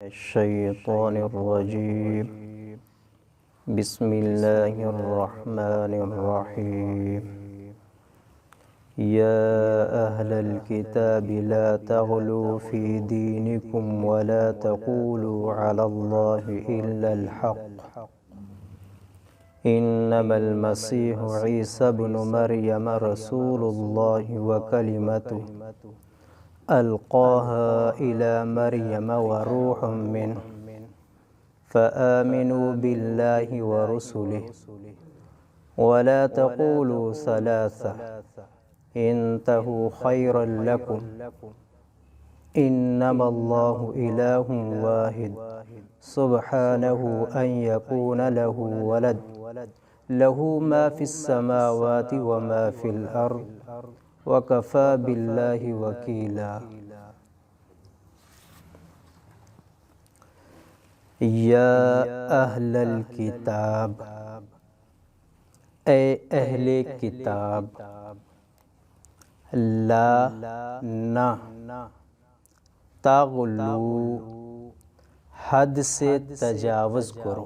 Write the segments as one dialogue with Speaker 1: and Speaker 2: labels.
Speaker 1: الشيطان الرجيم بسم الله الرحمن الرحيم يا أهل الكتاب لا تغلوا في دينكم ولا تقولوا على الله إلا الحق إنما المسيح عيسى ابن مريم رسول الله وكلمته ألقاها إلى مريم وروح منه فآمنوا بالله ورسله ولا تقولوا ثلاثة انتهوا خيرا لكم إنما الله إله واحد سبحانه أن يكون له ولد له ما في السماوات وما في الأرض وَكَفَى بِاللَّهِ وَكِيلًا یا اہل الکتاب، اے اہل کتاب، لا نہ تغلو حد سے تجاوز کرو،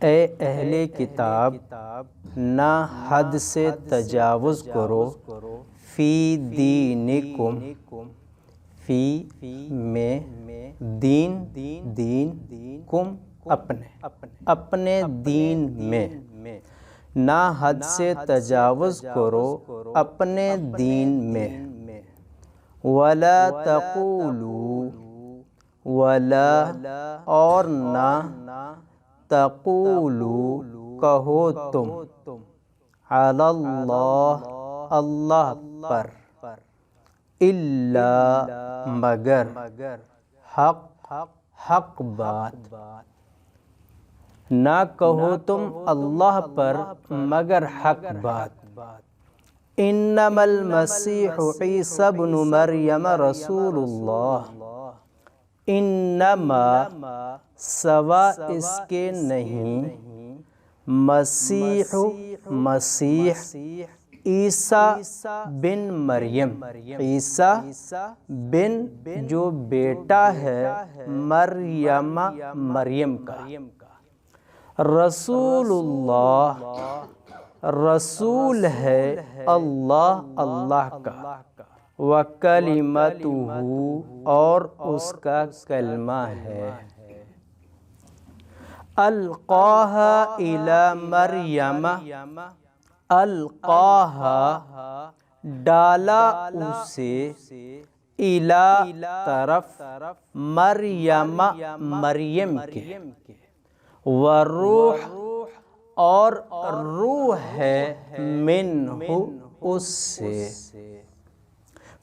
Speaker 1: اے اہل کتاب نہ حد سے تجاوز کرو، فی دینکم، فی میں دین کم اپنے دین میں، نہ حد سے تجاوز کرو اپنے دین میں، ولا تقولوا، ولا اور نہ تقولوا کہو تم، علی اللہ اللہ پر، الا مگر، حق بات، نہ کہو تم اللہ پر مگر حق بات، انما المسیح عیسی ابن مریم رسول اللہ، انما سوا اس کے نہیں، مسیح عیسیٰ بن مریم، عیسیٰ بن جو بیٹا ہے مریم کا، رسول اللہ رسول ہے اللہ کا، وَكَلِمَتُهُ اور اس کا کلمہ ہے، القاها إلى مریم، القاها ڈالا اسے، الی طرف، مریم کے، وروح اور روح ہے، منہ اس سے،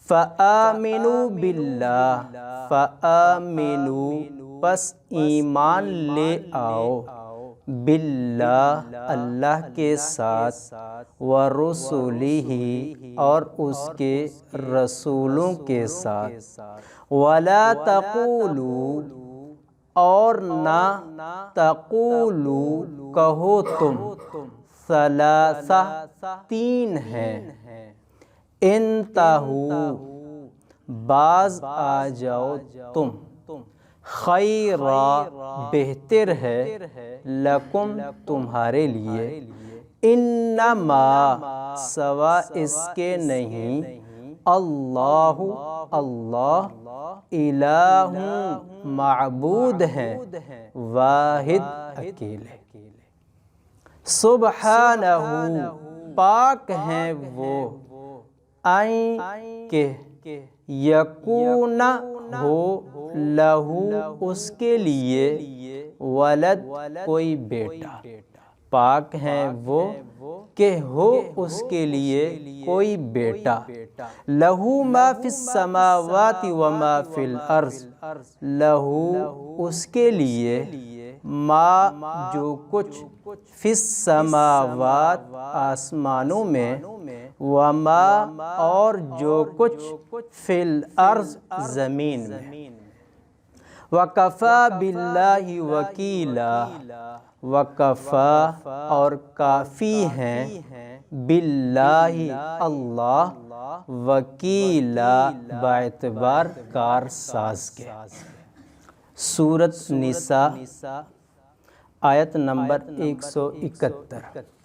Speaker 1: فآمنوا باللہ، فآمنوا پس ایمان لے آؤ، باللہ اللہ کے ساتھ، ورسلہ اور اس کے رسولوں کے ساتھ، ولا تقولوا اور نہ تقولوا کہو تم، ثلاثہ تین ہیں، انتہوا باز آ جاؤ تم، خیرا بہتر ہے، لکم تمہارے لیے، انما سوا اس کے نہیں، اللہ الہ معبود ہیں، واحد اکیلے، سبحانہ پاک ہیں وہ، این کہ یکون ہو، لہو اس کے لیے، ولد کوئی بیٹا، پاک ہیں وہ کہ ہو اس کے لیے کوئی بیٹا، لہو ما فی السماوات وما فی الارض، لہو اس کے لیے، ما جو کچھ، فی السماوات آسمانوں میں، وما اور جو کچھ، فی الارض زمین میں، وَكَفَى بِاللَّهِ وَكِيلًا وَكَفَى اور کافی ہیں، باللہ اللہ، وکیلا باعتبار کار ساز کے۔ سورۃ نساء آیت نمبر 171۔